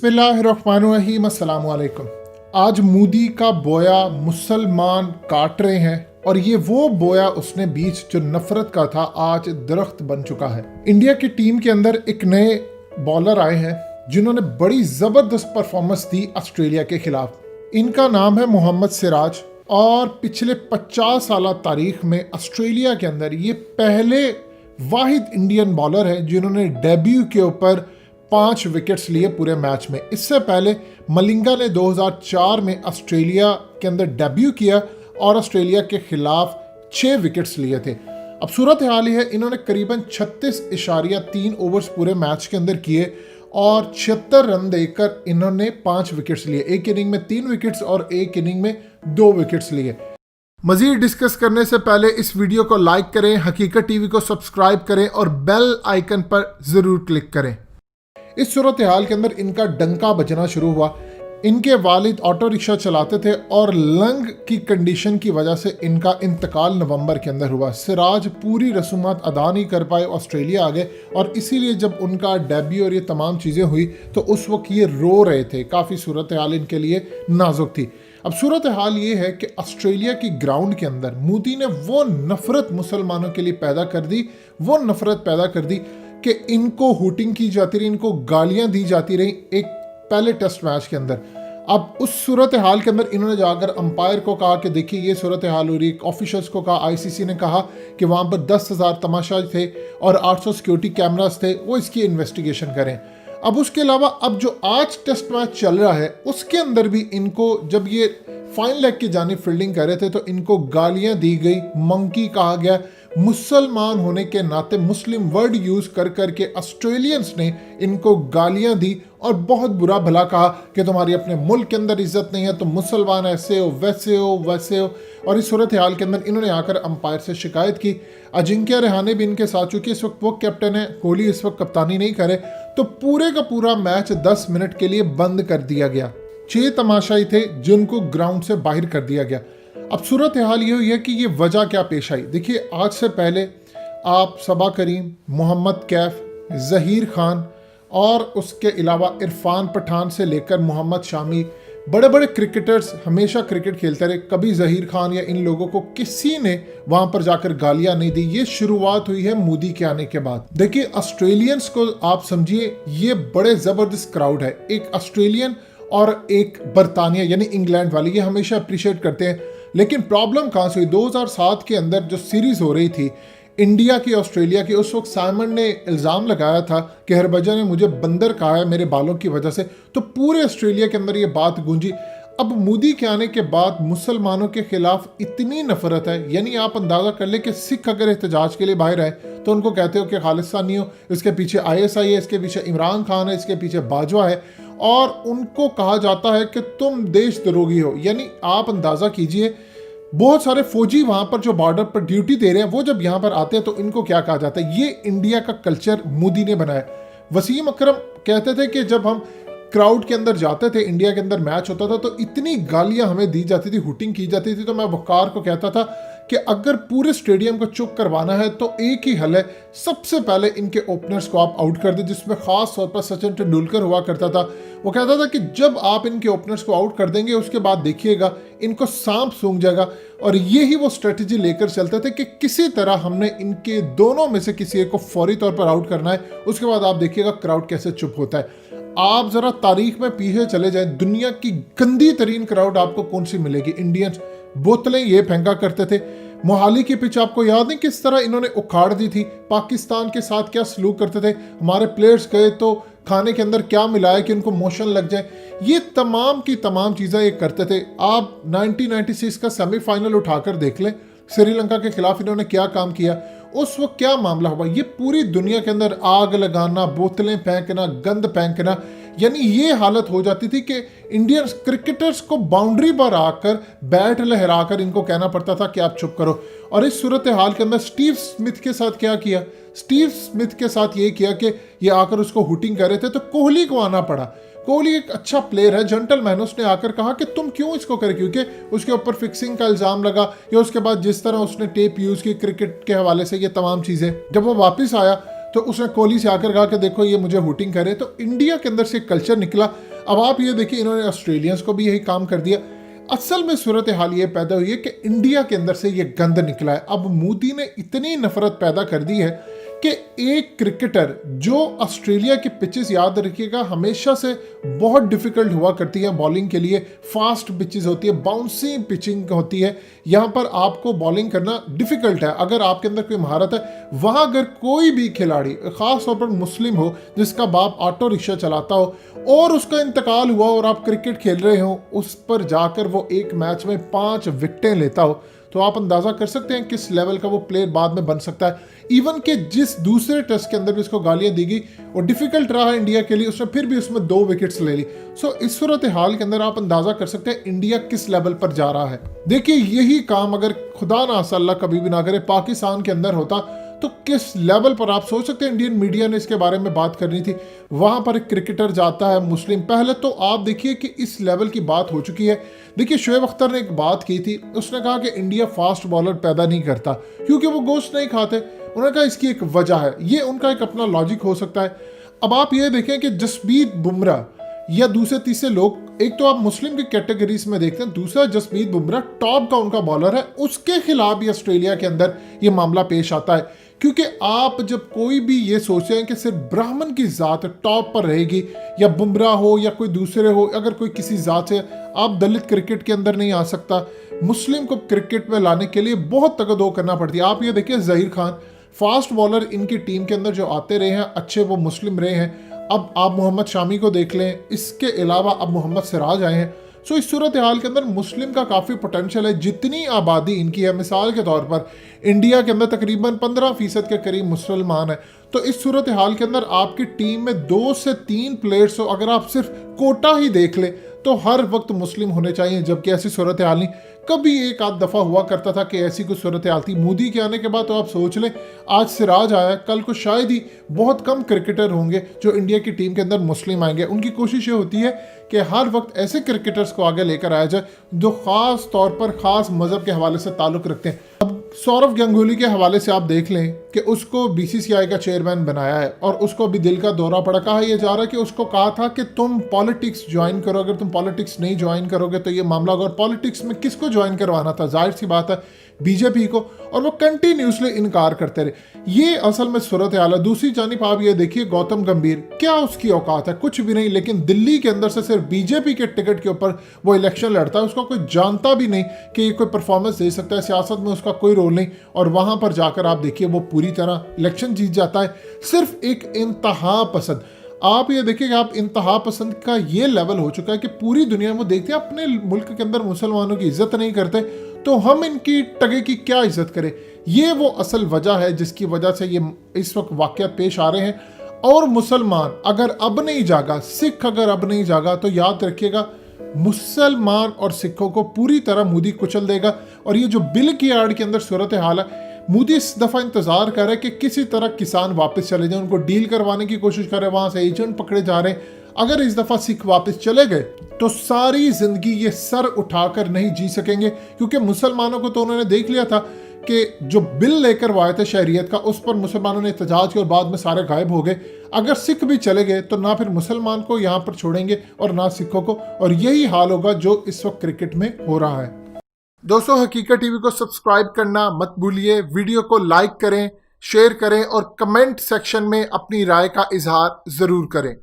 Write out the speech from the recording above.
बिस्मिल्लाहिर्रहमानिर्रहीम, अस्सलाम वालेकुम। आज मोदी का बोया मुसलमान काट रहे हैं और ये वो बोया उसने बीच जो नफरत का था आज दरख्त बन चुका है। इंडिया की टीम के अंदर एक नए बॉलर आए हैं जिन्होंने बड़ी जबरदस्त परफॉर्मेंस दी ऑस्ट्रेलिया के खिलाफ। इनका नाम है मोहम्मद सिराज और पिछले 50 साल तारीख में ऑस्ट्रेलिया के अंदर ये पहले वाहिद इंडियन बॉलर है जिन्होंने डेब्यू के ऊपर 5 विकेट्स लिए पूरे मैच में। इससे पहले मलिंगा ने 2004 में ऑस्ट्रेलिया के अंदर डेब्यू किया और ऑस्ट्रेलिया के खिलाफ 6 विकेट्स लिए थे। अब सूरत हाल ही है, इन्होंने करीबन 36.3 ओवर्स पूरे मैच के अंदर किए और 76 रन देकर इन्होंने 5 विकेट्स लिए। एक इनिंग में 3 विकेट्स और एक इनिंग में 2 विकेट्स लिए। मजीद डिस्कस करने से पहले इस वीडियो को लाइक करें, हकीकत टीवी को सब्सक्राइब करें और बेल आइकन पर जरूर क्लिक करें। इस सूरत हाल के अंदर इनका डंका बजना शुरू हुआ। इनके वालिद ऑटो रिक्शा चलाते थे और लंग की कंडीशन की वजह से इनका इंतकाल नवंबर के अंदर हुआ। सिराज पूरी रसूमात अदा नहीं कर पाए, ऑस्ट्रेलिया आ गए और इसीलिए जब उनका डेब्यू और ये तमाम चीज़ें हुई तो उस वक्त ये रो रहे थे। काफ़ी सूरत हाल इनके लिए नाजुक थी। अब सूरत हाल ये है कि ऑस्ट्रेलिया की ग्राउंड के अंदर मोदी ने वो नफरत मुसलमानों के लिए पैदा कर दी, वो नफरत पैदा कर दी कि इनको हुटिंग की जाती रही, इनको गालियां दी जाती रही एक पहले टेस्ट मैच के अंदर। अब उस सूरत हाल के अंदर इन्होंने जाकर अंपायर को कहा कि देखिए ये सूरत हाल हो रही। ऑफिशियल्स को कहा, आईसीसी ने कहा कि वहाँ पर 10,000 तमाशा थे और 800 सिक्योरिटी कैमरास थे, वो इसकी इन्वेस्टिगेशन करें। अब उसके अलावा अब जो आज टेस्ट मैच चल रहा है उसके अंदर भी इनको जब ये फाइन लेग की जानिब फील्डिंग कर रहे थे तो इनको गालियां दी गई, मंकी कहा गया। मुसलमान होने के नाते मुस्लिम वर्ड यूज कर करके ऑस्ट्रेलियंस ने इनको गालियां दी और बहुत बुरा भला कहा कि तुम्हारी अपने मुल्क के अंदर इज्जत नहीं है, तुम मुसलमान ऐसे हो वैसे हो वैसे हो। और इस सूरत हाल के अंदर इन्होंने आकर अंपायर से शिकायत की। अजिंक्य रहाणे भी इनके साथ, चूंकि इस वक्त वो कैप्टन है, कोहली इस वक्त कप्तानी नहीं करे, तो पूरे का पूरा मैच 10 मिनट के लिए बंद कर दिया गया। 6 तमाशाई थे जिनको ग्राउंड से बाहर कर दिया गया। अब सूरत हाल ये हुई है कि ये वजह क्या पेश आई। देखिए, आज से पहले आप सबा करीम, मोहम्मद कैफ, जहीर खान और उसके अलावा इरफान पठान से लेकर मोहम्मद शामी, बड़े बड़े क्रिकेटर्स हमेशा क्रिकेट खेलते रहे। कभी जहीर खान या इन लोगों को किसी ने वहां पर जाकर गालियां नहीं दी। ये शुरुआत हुई है मोदी के आने के बाद। देखिए, ऑस्ट्रेलियंस को आप समझिए ये बड़े जबरदस्त क्राउड है। एक ऑस्ट्रेलियन और एक बरतानिया यानी इंग्लैंड वाली, ये हमेशा अप्रिशिएट करते हैं। लेकिन प्रॉब्लम कहाँ से हुई? 2007 के अंदर जो सीरीज हो रही थी इंडिया की ऑस्ट्रेलिया की, उस वक्त साइमन ने इल्ज़ाम लगाया था कि हरभजन ने मुझे बंदर कहा है मेरे बालों की वजह से, तो पूरे ऑस्ट्रेलिया के अंदर ये बात गूंजी। अब मोदी के आने के बाद मुसलमानों के खिलाफ इतनी नफरत है, यानी आप अंदाज़ा कर ले कि सिख अगर एहतजाज के लिए बाहर आए तो उनको कहते हो कि खालिस्तानी हो, इसके पीछे ISI है, इसके पीछे इमरान खान है, इसके पीछे बाजवा है, और उनको कहा जाता है कि तुम देशद्रोही हो। यानी आप अंदाज़ा कीजिए, बहुत सारे फौजी वहां पर जो बॉर्डर पर ड्यूटी दे रहे हैं वो जब यहाँ पर आते हैं तो इनको क्या कहा जाता है। ये इंडिया का कल्चर मोदी ने बनाया। वसीम अकरम कहते थे कि जब हम क्राउड के अंदर जाते थे, इंडिया के अंदर मैच होता था तो इतनी गालियां हमें दी जाती थी, हुटिंग की जाती थी, तो मैं वकार को कहता था कि अगर पूरे स्टेडियम को चुप करवाना है तो एक ही हल है, सबसे पहले इनके ओपनर्स को आप आउट कर दे, जिसमें खास तौर पर सचिन तेंदुलकर हुआ करता था। वो कहता था कि जब आप इनके ओपनर्स को आउट कर देंगे उसके बाद देखिएगा इनको सांप सूंघ जाएगा। और यही वो स्ट्रेटजी लेकर चलते थे कि किसी तरह हमने इनके दोनों में से किसी एक को फौरी तौर पर आउट करना है, उसके बाद आप देखिएगा क्राउड कैसे चुप होता है। आप जरा तारीख में पीछे चले जाएं, दुनिया की गंदी तरीन क्राउड आपको कौन सी मिलेगी? इंडियंस बोतलें ये फेंका करते थे। मोहाली की पिच आपको याद नहीं किस तरह इन्होंने उखाड़ दी थी? पाकिस्तान के साथ क्या सलूक करते थे? हमारे प्लेयर्स गए तो खाने के अंदर क्या मिलाया कि उनको मोशन लग जाए? ये तमाम की तमाम चीज़ें ये करते थे। आप 1996 का सेमीफाइनल उठाकर देख लें, श्रीलंका के खिलाफ इन्होंने क्या काम किया, उस वक्त क्या मामला हुआ। ये पूरी दुनिया के अंदर आग लगाना, बोतलें फेंकना, गंद फेंकना, यानी ये हालत हो जाती थी कि इंडियन क्रिकेटर्स को बाउंड्री पर आकर बैट लहराकर इनको कहना पड़ता था कि आप चुप करो। और इस सूरत हाल के अंदर स्टीव स्मिथ के साथ क्या किया? स्टीव स्मिथ के साथ ये किया कि ये आकर उसको हुटिंग कर रहे थे तो कोहली को आना पड़ा। कोहली एक अच्छा प्लेयर है, जेंटलमैन, उसने आकर कहा कि तुम क्यों इसको करे, क्योंकि उसके ऊपर फिक्सिंग का इल्जाम लगा या उसके बाद जिस तरह उसने टेप यूज की क्रिकेट के हवाले से, ये तमाम चीजें। जब वो वापस आया तो उसने कोहली से आकर कहा कि देखो ये मुझे हुटिंग करे। तो इंडिया के अंदर से कल्चर निकला। अब आप ये देखिए, इन्होंने ऑस्ट्रेलियंस को भी यही काम कर दिया। असल में सूरत हाल ये पैदा हुई है कि इंडिया के अंदर से ये गंद निकला है। अब मोदी ने इतनी नफरत पैदा कर दी है कि एक क्रिकेटर जो ऑस्ट्रेलिया की पिचेस, याद रखिएगा, हमेशा से बहुत डिफिकल्ट हुआ करती है बॉलिंग के लिए। फास्ट पिचेस होती है, बाउंसिंग पिचिंग होती है, यहाँ पर आपको बॉलिंग करना डिफिकल्ट है अगर आपके अंदर कोई महारत है। वहाँ अगर कोई भी खिलाड़ी, खास तौर पर मुस्लिम हो, जिसका बाप ऑटो रिक्शा चलाता हो और उसका इंतकाल हुआ और आप क्रिकेट खेल रहे हो, उस पर जाकर वो एक मैच में 5 विकेटें लेता हो, तो आप अंदाजा कर सकते हैं किस लेवल का वो प्लेयर बाद में बन सकता है। इवन के जिस दूसरे टेस्ट के अंदर भी उसको गालियां दी गई और डिफिकल्ट रहा इंडिया के लिए, उसने फिर भी उसमें 2 विकेट्स ले ली। सो इस सूरत हाल के अंदर आप अंदाजा कर सकते हैं इंडिया किस लेवल पर जा रहा है। देखिए, यही काम अगर खुदा ना अल्लाह कभी भी ना करे पाकिस्तान के अंदर होता तो किस लेवल पर, आप सोच सकते हैं। इंडियन मीडिया ने इसके बारे में बात करनी थी। वहां पर एक क्रिकेटर जाता है मुस्लिम, पहले तो आप देखिए कि इस लेवल की बात हो चुकी है। देखिए, शोएब अख्तर ने एक बात की थी, उसने कहा कि इंडिया फास्ट बॉलर पैदा नहीं करता क्योंकि वो गोश्त नहीं खाते। उन्होंने कहा इसकी एक वजह है, ये उनका एक अपना लॉजिक हो सकता है। अब आप ये देखें कि जसप्रीत बुमराह या दूसरे तीसरे लोग, एक तो आप मुस्लिम की कैटेगरीज में देखते हैं, दूसरा जसप्रीत बुमराह टॉप का उनका बॉलर है, उसके खिलाफ भी ऑस्ट्रेलिया के अंदर ये मामला पेश आता है। क्योंकि आप जब कोई भी ये सोचते हैं कि सिर्फ ब्राह्मण की जात टॉप पर रहेगी, या बुमराह हो या कोई दूसरे हो, अगर कोई किसी जात से, आप दलित क्रिकेट के अंदर नहीं आ सकता। मुस्लिम को क्रिकेट में लाने के लिए बहुत तगदो करना पड़ती है। आप ये देखिए, जहीर खान फास्ट बॉलर इनकी टीम के अंदर जो आते रहे हैं अच्छे, वो मुस्लिम रहे हैं। अब आप मोहम्मद शामी को देख लें, इसके अलावा अब मोहम्मद सिराज आए हैं। सो इस सूरत हाल के अंदर मुस्लिम का काफ़ी पोटेंशियल है। जितनी आबादी इनकी है, मिसाल के तौर पर इंडिया के अंदर तकरीबन 15% के करीब मुसलमान है, तो इस सूरत हाल के अंदर आपकी टीम में 2 से 3 प्लेयर्स हो, अगर आप सिर्फ कोटा ही देख ले तो हर वक्त मुस्लिम होने चाहिए। जबकि ऐसी सूरत हाल नहीं, कभी एक आध दफ़ा हुआ करता था कि ऐसी कुछ सूरत हाल थी। मोदी के आने के बाद तो आप सोच लें, आज सिराज आया, कल को शायद ही बहुत कम क्रिकेटर होंगे जो इंडिया की टीम के अंदर मुस्लिम आएंगे। उनकी कोशिश ये होती है कि हर वक्त ऐसे क्रिकेटर्स को आगे लेकर आया जाए जो ख़ास तौर पर ख़ास मज़हब के हवाले से ताल्लुक़ रखते हैं। अब सौरव गंगुली के हवाले से आप देख लें कि उसको बीसीसीआई का चेयरमैन बनाया है और उसको अभी दिल का दौरा पड़ा। कहा यह जा रहा है कि उसको कहा था कि तुम पॉलिटिक्स ज्वाइन करो, अगर तुम पॉलिटिक्स नहीं ज्वाइन करोगे तो ये मामला होगा। और पॉलिटिक्स में किसको ज्वाइन करवाना था? जाहिर सी बात है बीजेपी को, और वो कंटिन्यूसली इनकार करते रहे। ये असल में सूरत हाल है। दूसरी जानिब आप ये देखिए, गौतम गंभीर, क्या उसकी औकात है? कुछ भी नहीं। लेकिन दिल्ली के अंदर से सिर्फ बीजेपी के टिकट के ऊपर वो इलेक्शन लड़ता है। उसका कोई जानता भी नहीं कि ये कोई परफॉर्मेंस दे सकता है, सियासत में उसका कोई रोल नहीं, और वहां पर जाकर आप देखिए वो पूरी तरह इलेक्शन जीत जाता है। सिर्फ एक इंतहा पसंद। आप ये देखिए कि आप इंतहा पसंद का ये लेवल हो चुका है कि पूरी दुनिया में देखते हैं अपने मुल्क के अंदर मुसलमानों की इज्जत नहीं करते, तो हम इनकी टगे की क्या इज्जत करें। ये वो असल वजह है जिसकी वजह से ये इस वक्त वाक़यात पेश आ रहे हैं। और मुसलमान अगर अब नहीं जागा, सिख अगर अब नहीं जागा, तो याद रखिएगा मुसलमान और सिखों को पूरी तरह मोदी कुचल देगा। और ये जो बिल की आड़ के अंदर सूरत हाल है, मोदी इस दफ़ा इंतज़ार कर रहा है कि किसी तरह किसान वापस चले जाए, उनको डील करवाने की कोशिश करे, वहाँ से एजेंट पकड़े जा रहे हैं। अगर इस दफ़ा सिख वापस चले गए तो सारी ज़िंदगी ये सर उठाकर नहीं जी सकेंगे, क्योंकि मुसलमानों को तो उन्होंने देख लिया था कि जो बिल लेकर वो आए थे शहरियत का, उस पर मुसलमानों ने एहतजाज किया और बाद में सारे गायब हो गए। अगर सिख भी चले गए तो ना फिर मुसलमान को यहाँ पर छोड़ेंगे और ना सिखों को, और यही हाल होगा जो इस वक्त क्रिकेट में हो रहा है। दोस्तों, हकीकत टीवी को सब्सक्राइब करना मत भूलिए, वीडियो को लाइक करें, शेयर करें और कमेंट सेक्शन में अपनी राय का इजहार ज़रूर करें।